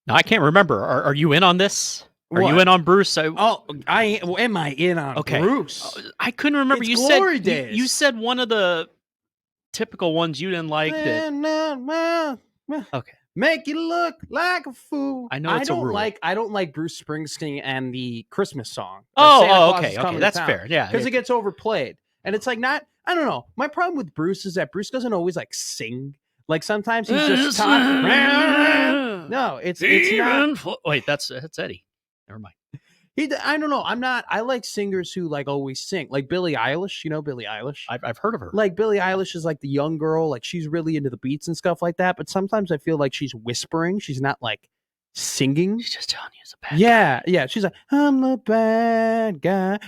No, I can't remember. Are you in on this? Are What? you in on Bruce? Am I in on Bruce? I couldn't remember. It's You Glory said Days. you said one of the typical ones you didn't like. Okay. Make you look like a fool. I know it's a rule. I don't like Bruce Springsteen and the Christmas song. Okay, that's fair. Yeah, because it gets overplayed, and it's like not. I don't know. My problem with Bruce is that Bruce doesn't always like sing. Like sometimes he's just talking. No, it's not. Wait, that's Eddie. Never mind. I don't know. I like singers who like always sing. Like Billie Eilish. You know Billie Eilish? I've heard of her. Like Billie Eilish is like the young girl. Like she's really into the beats and stuff like that. But sometimes I feel like she's whispering. She's not like singing. She's just telling you it's a bad guy. Yeah. She's like, I'm the bad guy.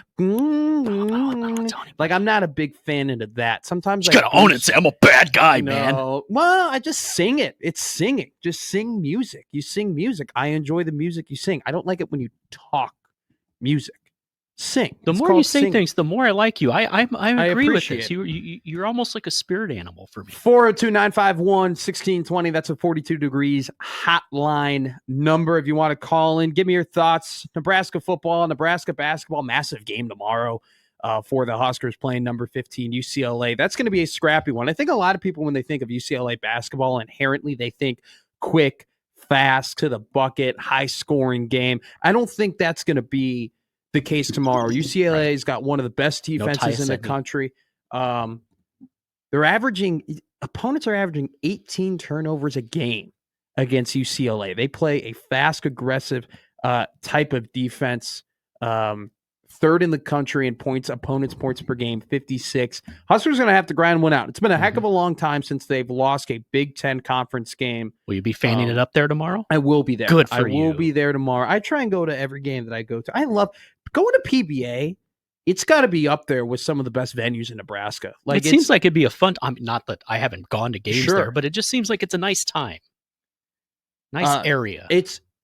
Like I'm not a big fan into that. Sometimes you gotta own it. Say I'm a bad guy, man. Well, I just sing it. It's singing. Just sing music. You sing music. I enjoy the music you sing. I don't like it when you talk music. Sing. The more you say things, the more I like you. I agree with this. You're almost like a spirit animal for me. 402-951-1620. That's a 42 degrees hotline number if you want to call in. Give me your thoughts. Nebraska football, Nebraska basketball, massive game tomorrow for the Huskers playing number 15 UCLA. That's going to be a scrappy one. I think a lot of people, when they think of UCLA basketball, inherently they think quick, fast, to the bucket, high-scoring game. I don't think that's going to be the case tomorrow. UCLA's got one of the best defenses in the country. Opponents are averaging 18 turnovers a game against UCLA. They play a fast, aggressive type of defense. Third in the country in opponents' points per game, 56. Huskers going to have to grind one out. It's been a heck of a long time since they've lost a Big Ten conference game. Will you be fanning it up there tomorrow? I will be there. Good for you. I will be there tomorrow. I try and go to every game that I go to. I love going to PBA. It's got to be up there with some of the best venues in Nebraska. Like it seems like it'd be a fun. Not that I haven't gone to games there, but it just seems like it's a nice time. Nice area.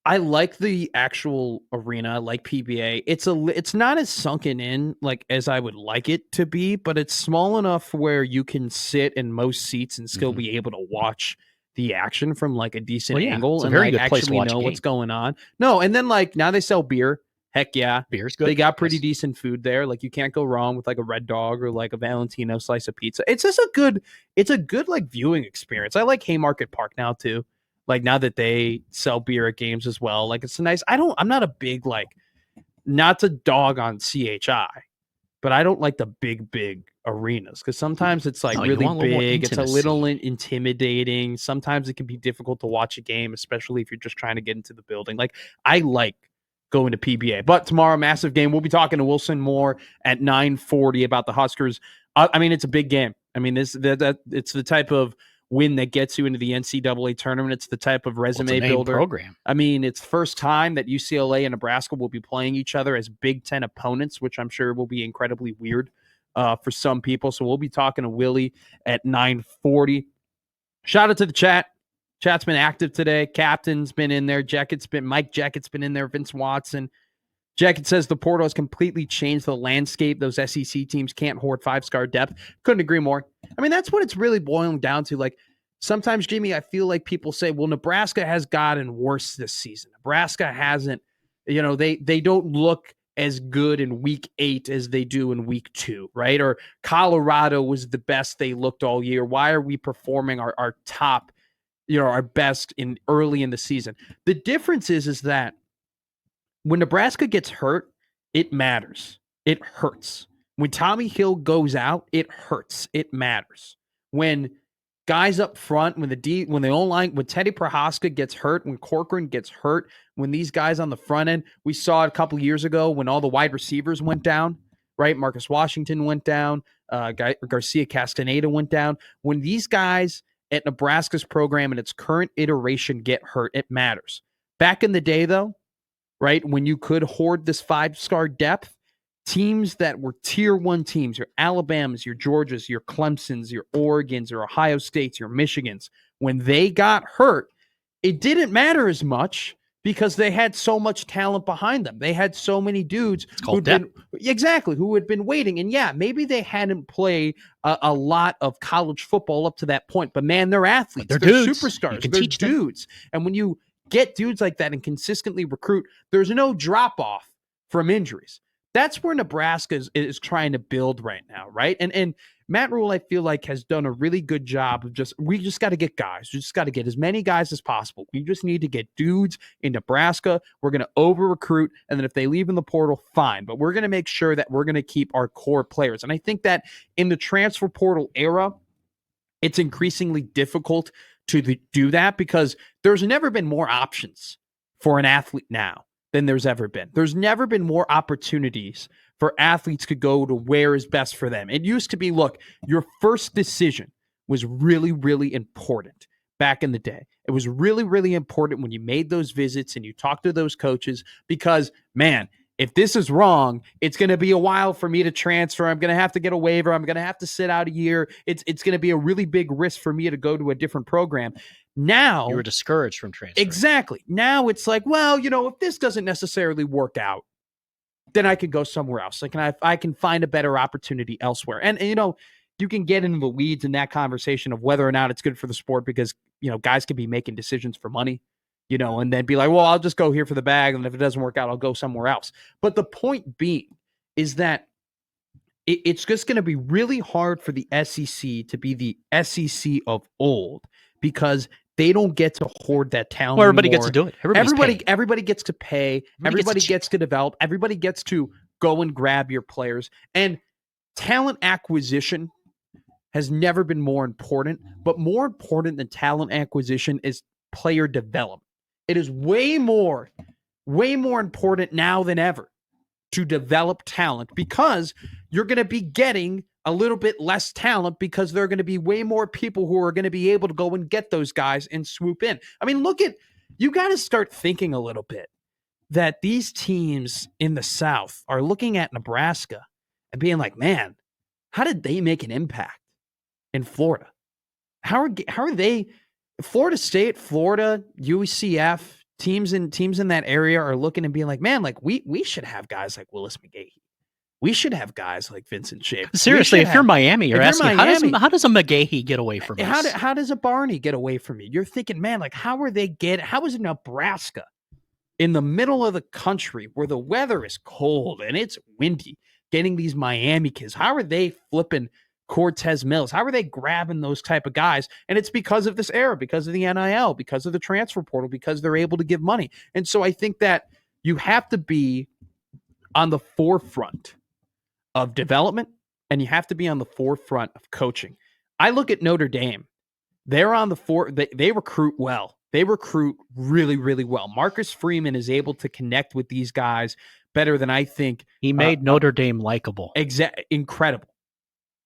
I like the actual arena. I like PBA. It's not as sunken in like as I would like it to be, but it's small enough where you can sit in most seats and still be able to watch the action from like a decent angle and like actually know what's going on. No, and then like now they sell beer. Heck yeah. Beer's good. They got pretty decent food there. Like you can't go wrong with like a Red Dog or like a Valentino slice of pizza. It's a good like viewing experience. I like Haymarket Park now too. Like now that they sell beer at games as well. Like it's a nice, I'm not a big like, not to dog on CHI, but I don't like the big arenas because sometimes it's like really big. It's a little intimidating. Sometimes it can be difficult to watch a game, especially if you're just trying to get into the building. Like I like going to PBA, but tomorrow, massive game. We'll be talking to Wilson Moore at 9:40 about the Huskers. I mean, it's a big game. I mean, it's the type of win that gets you into the NCAA tournament. It's the type of resume builder program. I mean, it's first time that UCLA and Nebraska will be playing each other as Big Ten opponents, which I'm sure will be incredibly weird for some people. So we'll be talking to Willie at 9:40. Shout out to the chat. Chat's been active today. Captain's been in there. Mike Jackett's been in there. Vince Watson. Jacket says the portal has completely changed the landscape. Those SEC teams can't hoard 5-star depth. Couldn't agree more. I mean, that's what it's really boiling down to. Like sometimes, Jimmy, I feel like people say, well, Nebraska has gotten worse this season. Nebraska hasn't, they don't look as good in week 8 as they do in week 2, right? Or Colorado was the best they looked all year. Why are we performing our top, our best early in the season? The difference is that when Nebraska gets hurt, it matters. It hurts. When Tommy Hill goes out, it hurts. It matters. When guys up front, when the O-line, when Teddy Prohaska gets hurt, when Corcoran gets hurt, when these guys on the front end, we saw it a couple years ago when all the wide receivers went down, right? Marcus Washington went down. Garcia Castaneda went down. When these guys at Nebraska's program in its current iteration get hurt, it matters. Back in the day, though, right, when you could hoard this 5-star depth, teams that were tier 1 teams, your Alabamas, your Georgias, your Clemsons, your Oregons, your Ohio States, your Michigans, when they got hurt, it didn't matter as much because they had so much talent behind them. They had so many dudes who had been waiting. And yeah, maybe they hadn't played a lot of college football up to that point, but man, they're athletes. They're dudes. Superstars. They're dudes. And when you get dudes like that and consistently recruit, there's no drop off from injuries. That's where Nebraska is trying to build right now, right? And Matt Rule, I feel like, has done a really good job of we just got to get guys. We just got to get as many guys as possible. We just need to get dudes in Nebraska. We're going to over recruit. And then if they leave in the portal, fine. But we're going to make sure that we're going to keep our core players. And I think that in the transfer portal era, it's increasingly difficult to do that because there's never been more options for an athlete now than there's ever been. There's never been more opportunities for athletes to go to where is best for them. It used to be, look, your first decision was really, really important back in the day. It was really, really important when you made those visits and you talked to those coaches because, man, if this is wrong, it's going to be a while for me to transfer. I'm going to have to get a waiver. I'm going to have to sit out a year. It's going to be a really big risk for me to go to a different program. Now you were discouraged from transferring. Exactly. Now it's like, well, if this doesn't necessarily work out, then I could go somewhere else. Like, I can find a better opportunity elsewhere. And you can get into the weeds in that conversation of whether or not it's good for the sport because, guys can be making decisions for money, and then be like, well, I'll just go here for the bag. And if it doesn't work out, I'll go somewhere else. But the point being is that it's just going to be really hard for the SEC to be the SEC of old because they don't get to hoard that talent. Well, everybody anymore. Gets to do it. Everybody gets to pay. Everybody gets to develop. Everybody gets to go and grab your players. And talent acquisition has never been more important. But more important than talent acquisition is player development. It is way more important now than ever to develop talent because you're going to be getting a little bit less talent because there are going to be way more people who are going to be able to go and get those guys and swoop in. I mean, you got to start thinking a little bit that these teams in the South are looking at Nebraska and being like, man, how did they make an impact in Florida? How are they? Florida State, Florida, UCF, teams in that area are looking and being like, man, like we should have guys like Willis McGahee. We should have guys like Vincent Shape. Seriously, if you're Miami, you're asking, how does a McGahee get away from us? How does a Barney get away from you? You're thinking, man, like how is Nebraska in the middle of the country where the weather is cold and it's windy, getting these Miami kids? How are they flipping Cortez Mills? How are they grabbing those type of guys? And it's because of this era, because of the NIL, because of the transfer portal, because they're able to give money. And so I think that you have to be on the forefront of development, and you have to be on the forefront of coaching. I look at Notre Dame. They're on the they recruit well. They recruit really, really well. Marcus Freeman is able to connect with these guys better than I think. He made Notre Dame likable. Incredible.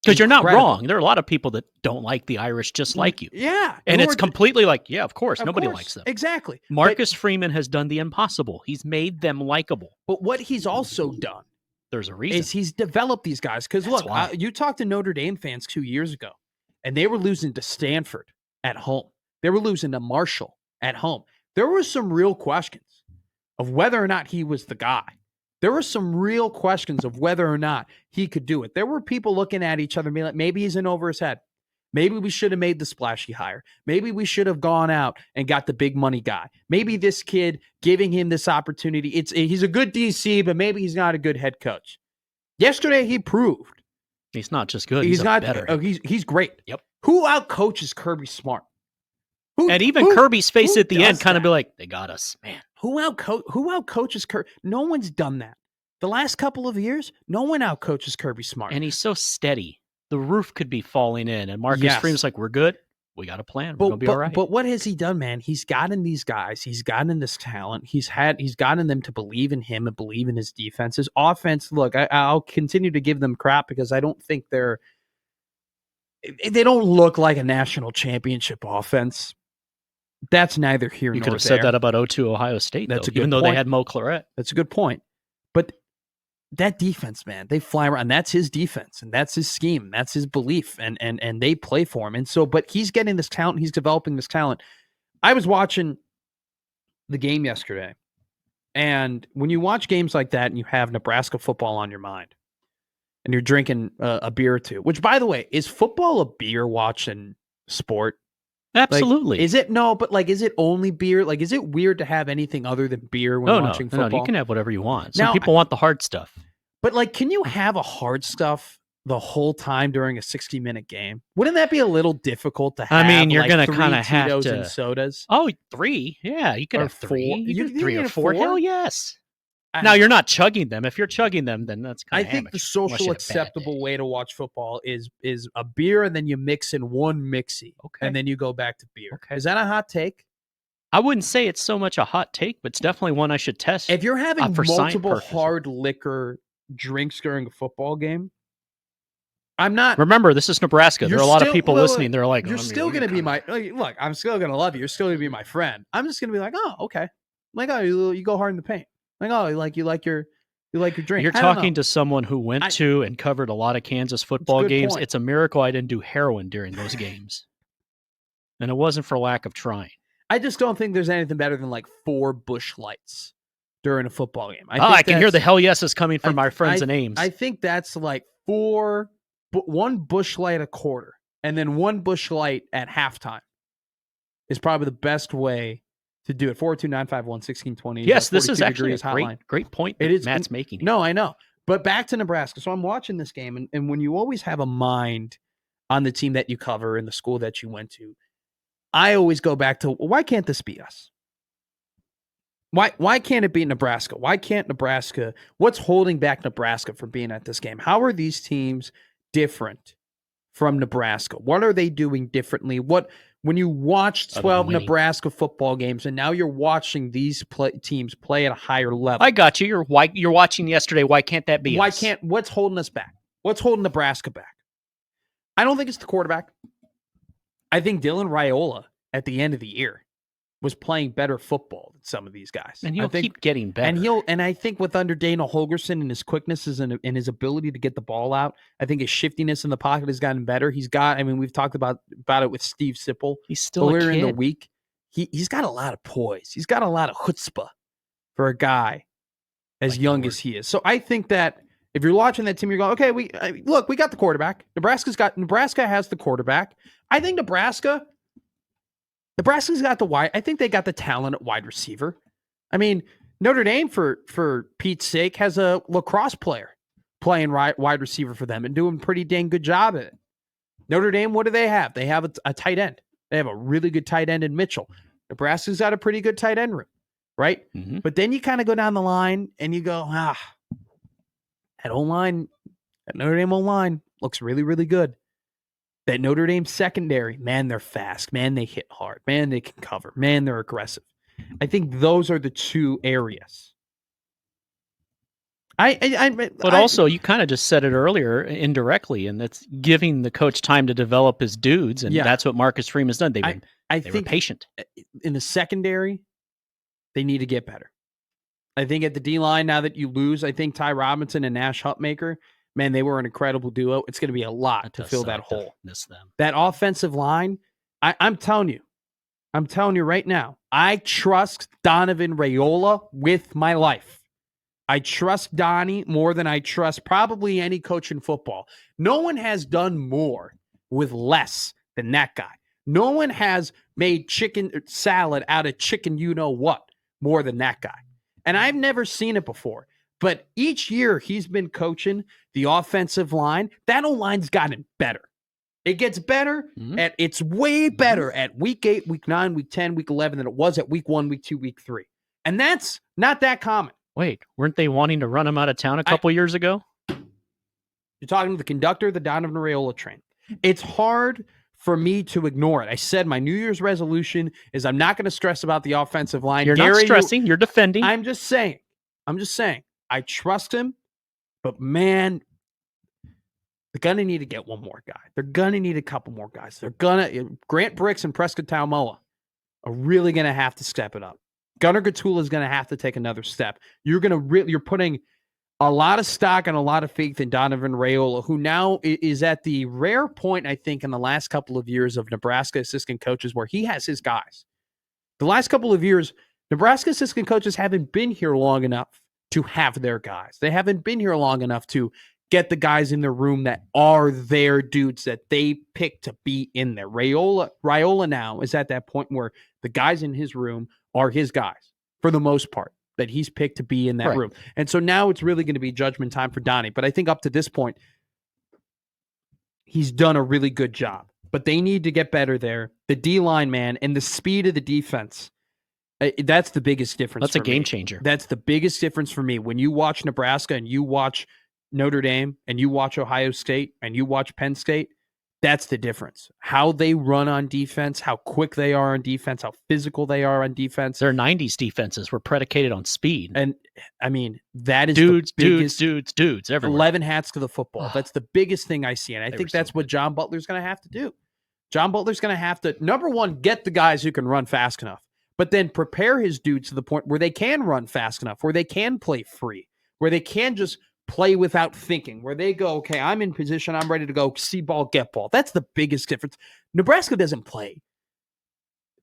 Because you're not wrong. There are a lot of people that don't like the Irish just like you. Yeah. And it's completely like, yeah, of course. Nobody likes them. Exactly. Marcus Freeman has done the impossible. He's made them likable. But what he's also done, there's a reason, is he's developed these guys. Because look, you talked to Notre Dame fans 2 years ago, and they were losing to Stanford at home. They were losing to Marshall at home. There were some real questions of whether or not he was the guy. There were some real questions of whether or not he could do it. There were people looking at each other and being like, maybe he's in over his head. Maybe we should have made the splashy hire. Maybe we should have gone out and got the big money guy. Maybe this kid, giving him this opportunity, he's a good DC, but maybe he's not a good head coach. Yesterday, he proved. He's not just good. He's not better. He's great. Yep. Who outcoaches Kirby Smart? And even Kirby's face at the end kind of be like, they got us, man. Who outcoaches Kirby? No one's done that. The last couple of years, no one outcoaches Kirby Smart. And he's so steady. The roof could be falling in. And Marcus Freeman's like, we're good. We got a plan. We're going to be all right. But what has he done, man? He's gotten these guys. He's gotten this talent. He's gotten them to believe in him and believe in his defense. His offense, look, I'll continue to give them crap because I don't think they don't look like a national championship offense. That's neither here nor there. You could have said that about 0-2 Ohio State, even though they had Mo Claret. That's a good point. But that defense, man, they fly around. That's his defense, and that's his scheme. That's his belief, and they play for him. And so, but he's getting this talent. He's developing this talent. I was watching the game yesterday. And when you watch games like that and you have Nebraska football on your mind and you're drinking a beer or two, which, by the way, is football a beer watching sport? Absolutely. Is it? No, but is it only beer? Is it weird to have anything other than beer when watching football? No, you can have whatever you want. Some people want the hard stuff. But can you have a hard stuff the whole time during a 60-minute game? Wouldn't that be a little difficult to have? I mean, you're going to kind of have Tito's to and sodas. Oh, 3? Yeah, you could have 3. You could 3 or 4. Hell yes. Now you're not chugging them. If you're chugging them, then that's kind of I think the social acceptable way to watch football is a beer, and then you mix in one mixie, and then you go back to beer. Okay. Is that a hot take? I wouldn't say it's so much a hot take, but it's definitely one I should test. If you're having multiple hard liquor drinks during a football game, I'm not. Remember, this is Nebraska. There are a lot of people listening. They're like, you're still going to be my look. I'm still going to love you. You're still going to be my friend. I'm just going to be like, oh, okay. Like, oh, you go hard in the paint. Like, oh, you like your drink. You're talking to someone who went to and covered a lot of Kansas football games. It's a miracle I didn't do heroin during those games. And it wasn't for lack of trying. I just don't think there's anything better than 4 Busch Lights during a football game. I can hear the hell yeses coming from my friends and Ames. I think that's 1 Busch Light a quarter, and then 1 Busch Light at halftime is probably the best way to do it. 429511620. Yes, this is actually a great point it is Matt's making. No, I know. But back to Nebraska. So I'm watching this game, and when you always have a mind on the team that you cover and the school that you went to, I always go back to, why can't this be us? Why can't it be Nebraska? Why can't Nebraska? What's holding back Nebraska from being at this game? How are these teams different from Nebraska? What are they doing differently? When you watch 12 Nebraska football games and now you're watching these teams play at a higher level. I got you. You're watching yesterday. Why can't that be us? What's holding us back? What's holding Nebraska back? I don't think it's the quarterback. I think Dylan Raiola at the end of the year was playing better football than some of these guys. And he'll keep getting better. And I think with under Dana Holgorsen and his quickness and his ability to get the ball out, I think his shiftiness in the pocket has gotten better. We've talked about it with Steve Sipple. He's still earlier in the week. He's got a lot of poise. He's got a lot of chutzpah for a guy as young as he is. So I think that if you're watching that team, you're going, okay, we got the quarterback. Nebraska has the quarterback. I think Nebraska's got the wide. I think they got the talent at wide receiver. I mean, Notre Dame, for Pete's sake, has a lacrosse player playing wide receiver for them and doing a pretty dang good job at it. Notre Dame, what do they have? They have a tight end. They have a really good tight end in Mitchell. Nebraska's got a pretty good tight end room, right? Mm-hmm. But then you kind of go down the line and you go, that O-line, that Notre Dame O-line looks really, really good. That Notre Dame secondary, man, they're fast. Man, they hit hard. Man, they can cover. Man, they're aggressive. I think those are the 2 areas. But also, you kind of just said it earlier indirectly, and that's giving the coach time to develop his dudes, and that's what Marcus Freeman's done. They were patient. In the secondary, they need to get better. I think at the D-line, now that you lose, I think Ty Robinson and Nash Hutmaker, man, they were an incredible duo. It's going to be a lot to fill that hole. Miss them. That offensive line, I'm telling you right now, I trust Donovan Raiola with my life. I trust Donnie more than I trust probably any coach in football. No one has done more with less than that guy. No one has made chicken salad out of chicken you-know-what more than that guy. And I've never seen it before. But each year he's been coaching the offensive line, that O-line's gotten better. It gets better. It's way better at week 8, week 9, week 10, week 11 than it was at week 1, week 2, week 3. And that's not that common. Wait, weren't they wanting to run him out of town a couple years ago? You're talking to the conductor of the Donovan Raiola train. It's hard for me to ignore it. I said my New Year's resolution is I'm not going to stress about the offensive line. You're not stressing. You're defending. I'm just saying. I trust him, but man, they're going to need to get one more guy. They're going to need a couple more guys. Grant Bricks and Prescott Taumoa are really going to have to step it up. Gunnar Gatula is going to have to take another step. You're putting a lot of stock and a lot of faith in Donovan Raiola, who now is at the rare point, I think, in the last couple of years of Nebraska assistant coaches where he has his guys. The last couple of years, Nebraska assistant coaches haven't been here long enough to have their guys. They haven't been here long enough to get the guys in the room that are their dudes that they pick to be in there. Raiola now is at that point where the guys in his room are his guys for the most part that he's picked to be in that room. And so now it's really going to be judgment time for Donnie. But I think up to this point, he's done a really good job. But they need to get better there. The D-line, man, and the speed of the defense, that's the biggest difference. That's a game changer. That's the biggest difference for me. When you watch Nebraska and you watch Notre Dame and you watch Ohio State and you watch Penn State, that's the difference. How they run on defense, how quick they are on defense, how physical they are on defense. Their 90s defenses were predicated on speed. And, I mean, that is dudes everywhere. everywhere. 11 hats to the football. That's the biggest thing I see. And I think that's what John Butler's going to have to do. John Butler's going to have to, number one, get the guys who can run fast enough, but then prepare his dudes to the point where they can run fast enough, where they can play free, where they can just play without thinking, where they go, okay, I'm in position, I'm ready to go, see ball, get ball. That's the biggest difference. Nebraska doesn't play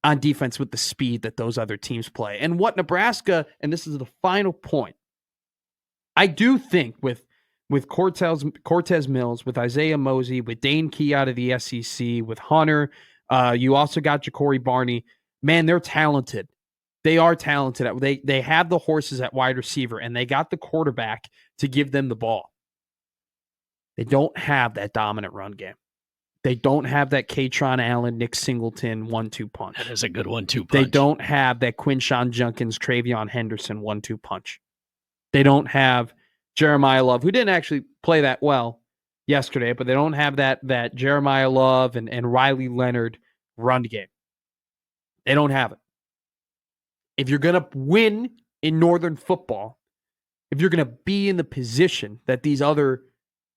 on defense with the speed that those other teams play. And what Nebraska, and this is the final point, I do think with Cortez Mills, with Isaiah Mosey, with Dane Key out of the SEC, with Hunter, you also got Ja'Cory Barney. Man, they're talented. They are talented. They have the horses at wide receiver, and they got the quarterback to give them the ball. They don't have that dominant run game. They don't have that Katron Allen, Nick Singleton 1-2 punch. That is a good 1-2 punch. They don't have that Quinshawn Junkins, Travion Henderson 1-2 punch. They don't have Jeremiah Love, who didn't actually play that well yesterday, but they don't have that Jeremiah Love and Riley Leonard run game. They don't have it. If you're going to win in Northern football, if you're going to be in the position that these other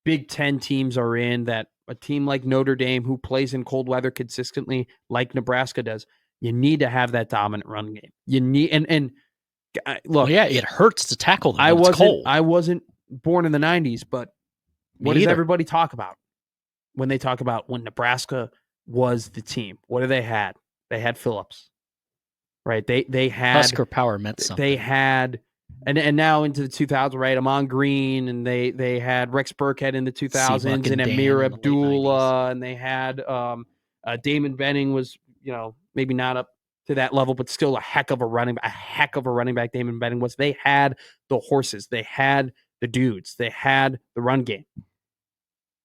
Big Ten teams are in, that a team like Notre Dame who plays in cold weather consistently like Nebraska does, you need to have that dominant run game. You need, and look. Well, yeah, it hurts to tackle them when it's cold. I wasn't born in the 90s, but what does everybody talk about when they talk about when Nebraska was the team? What do they had? They had Phillips, right? They had Husker power meant something. They had, and now into the 2000s, right? Amon Green, and they had Rex Burkhead in the 2000s, and Amir Abdullah, and they had Damon Benning was, maybe not up to that level, but still a heck of a running back. Damon Benning was. They had the horses, they had the dudes, they had the run game.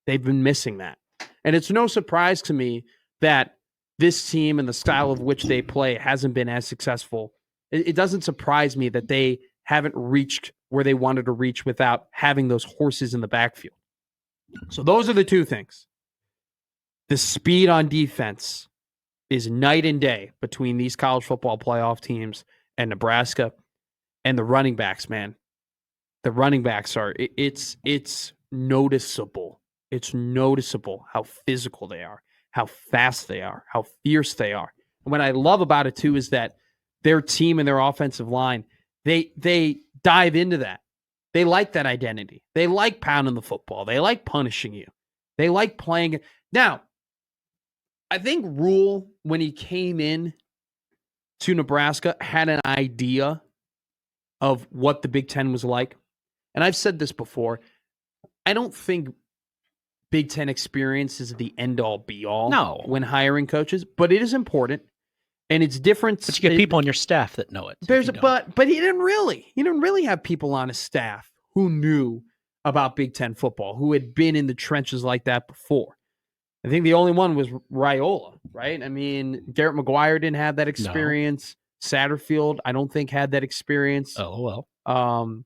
They've been missing that, and it's no surprise to me that this team and the style of which they play hasn't been as successful. It doesn't surprise me that they haven't reached where they wanted to reach without having those horses in the backfield. So those are the two things. The speed on defense is night and day between these college football playoff teams and Nebraska, and the running backs, man. The running backs it's noticeable. It's noticeable how physical they are, how fast they are, how fierce they are. And what I love about it too is that their team and their offensive line, they dive into that. They like that identity. They like pounding the football. They like punishing you. They like playing it. Now, I think Rule, when he came in to Nebraska, had an idea of what the Big Ten was like. And I've said this before. I don't think Big Ten experience is the end-all, be-all when hiring coaches, but it is important. And it's different. But you get people on your staff that know it. But he didn't really have people on his staff who knew about Big Ten football, who had been in the trenches like that before. I think the only one was Raiola, right? I mean, Garrett McGuire didn't have that experience. No. Satterfield, I don't think, had that experience. Oh, well.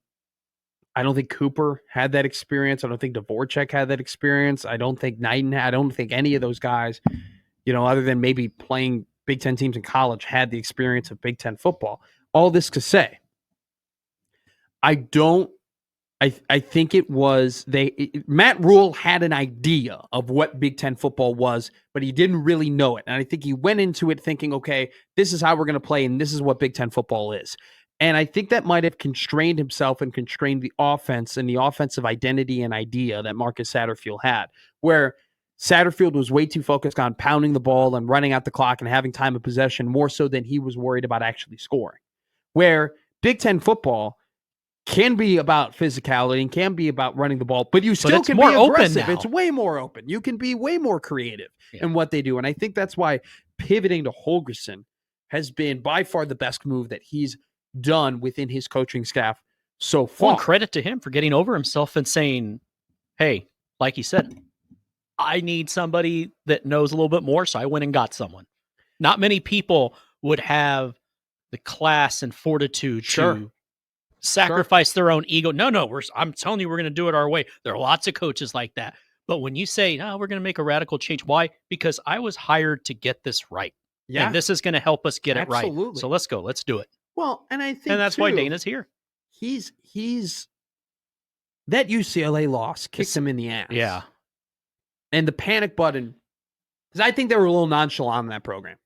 I don't think Cooper had that experience. I don't think Dvorak had that experience. I don't think Knighton had. I don't think any of those guys, other than maybe playing Big Ten teams in college, had the experience of Big Ten football. All this to say, I think it was Matt Rule had an idea of what Big Ten football was, but he didn't really know it. And I think he went into it thinking, okay, this is how we're going to play, and this is what Big Ten football is. And I think that might have constrained himself and constrained the offense and the offensive identity and idea that Marcus Satterfield had, where Satterfield was way too focused on pounding the ball and running out the clock and having time of possession more so than he was worried about actually scoring. where Big Ten football can be about physicality and can be about running the ball, but you still can be aggressive. It's way more open. You can be way more creative in what they do. And I think that's why pivoting to Holgorsen has been by far the best move that he's done within his coaching staff so far. Well, credit to him for getting over himself and saying, hey, like he said, I need somebody that knows a little bit more, so I went and got someone. Not many people would have the class and fortitude to sacrifice their own ego. No, I'm telling you, we're going to do it our way. There are lots of coaches like that. But when you say, no, we're going to make a radical change. Why? Because I was hired to get this right. Yeah. And this is going to help us get it right. So let's go. Let's do it. Well, and I think that's why Dana's here. He's that UCLA loss kicked him in the ass. Yeah. And the panic button, because I think they were a little nonchalant in that program.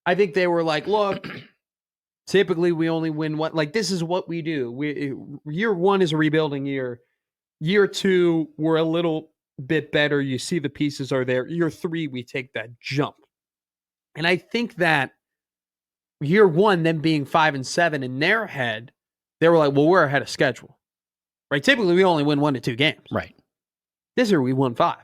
I think they were like, look, typically we only win one. Like, this is what we do. Year one is a rebuilding year. Year two, we're a little bit better. You see the pieces are there. Year three, we take that jump. And I think that year one, them being 5-7 in their head, they were like, well, we're ahead of schedule. Right? Typically, we only win 1 to 2 games. Right. This year, we won 5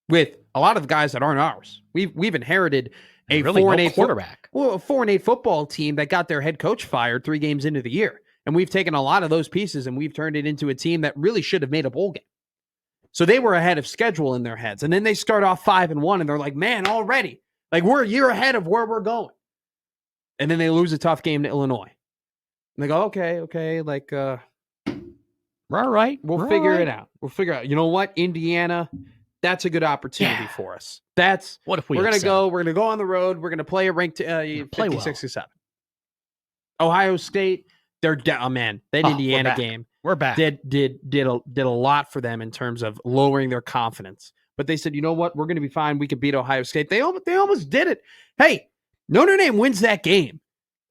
with a lot of the guys that aren't ours. We've inherited a really 4-8 quarterback. A 4-8 football team that got their head coach fired 3 games into the year. And we've taken a lot of those pieces and we've turned it into a team that really should have made a bowl game. So they were ahead of schedule in their heads. And then they start off 5-1 and they're like, man, already. Like, we're a year ahead of where we're going. And then they lose a tough game to Illinois. And they go, okay, like, we're all right. We'll figure it out. We'll figure out. You know what? Indiana, that's a good opportunity for us. What if we're going to go on the road. We're going to play a ranked 56-7. Ohio State, they're down. Oh, man, that Indiana game. We're back. Did a lot for them in terms of lowering their confidence. But they said, you know what? We're going to be fine. We could beat Ohio State. They almost did it. Hey, Notre Dame wins that game.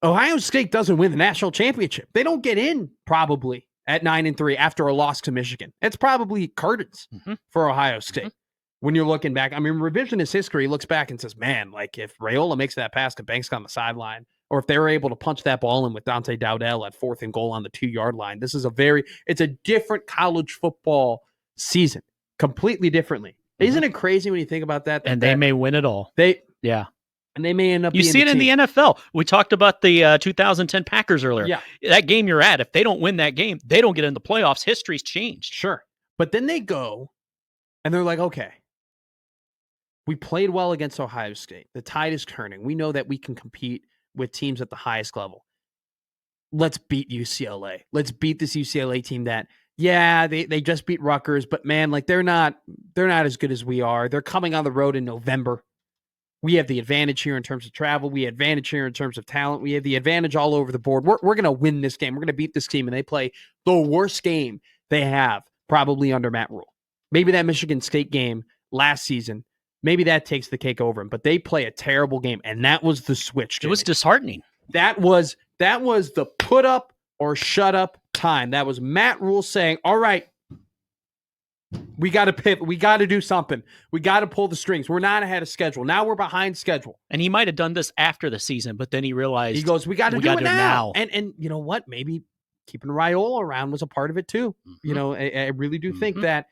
Ohio State doesn't win the national championship. They don't get in probably at 9-3 after a loss to Michigan. It's probably curtains for Ohio State. When you're looking back, I mean, revisionist history looks back and says, man, like if Raiola makes that pass to Banks on the sideline, or if they were able to punch that ball in with Dante Dowdell at 4th and goal on the 2-yard line, it's a different college football season, completely differently. Isn't it crazy when you think about that? And they may win it all. And they may end up. You see it in the NFL. We talked about the 2010 Packers earlier. Yeah, that game you're at. If they don't win that game, they don't get in the playoffs. History's changed. Sure, but then they go, and they're like, okay, we played well against Ohio State. The tide is turning. We know that we can compete with teams at the highest level. Let's beat UCLA. Let's beat this UCLA team that. Yeah, they just beat Rutgers, but man, like they're not as good as we are. They're coming on the road in November. We have the advantage here in terms of travel. We have advantage here in terms of talent. We have the advantage all over the board. We're going to win this game. We're going to beat this team, and they play the worst game they have probably under Matt Rule. Maybe that Michigan State game last season, maybe that takes the cake over them, but they play a terrible game, and that was the switch. Jimmy. It was disheartening. That was the put up or shut up time. That was Matt Rule saying, all right, we got to pivot. We got to do something. We got to pull the strings. We're not ahead of schedule. Now we're behind schedule. And he might have done this after the season, but then he realized, he goes, we got to do it now. And you know what? Maybe keeping Raiola around was a part of it too. You know, I really do think that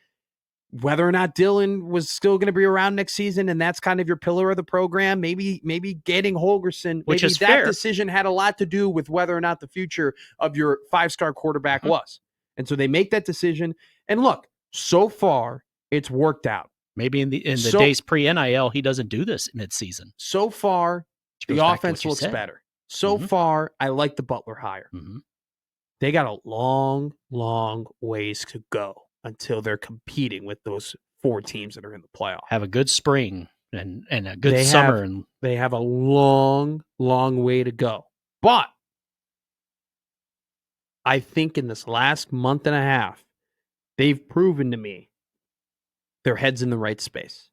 whether or not Dylan was still going to be around next season, and that's kind of your pillar of the program, maybe getting Holgorsen, which is that fair. Decision had a lot to do with whether or not the future of your 5-star quarterback was. And so they make that decision. And look, so far it's worked out. Maybe in the days pre-NIL, he doesn't do this midseason. So far, the offense looks better. So far, I like the Butler hire. They got a long, long ways to go until they're competing with those 4 teams that are in the playoff. Have a good spring and a good summer. They have a long, long way to go. But I think in this last month and a half, they've proven to me their head's in the right space.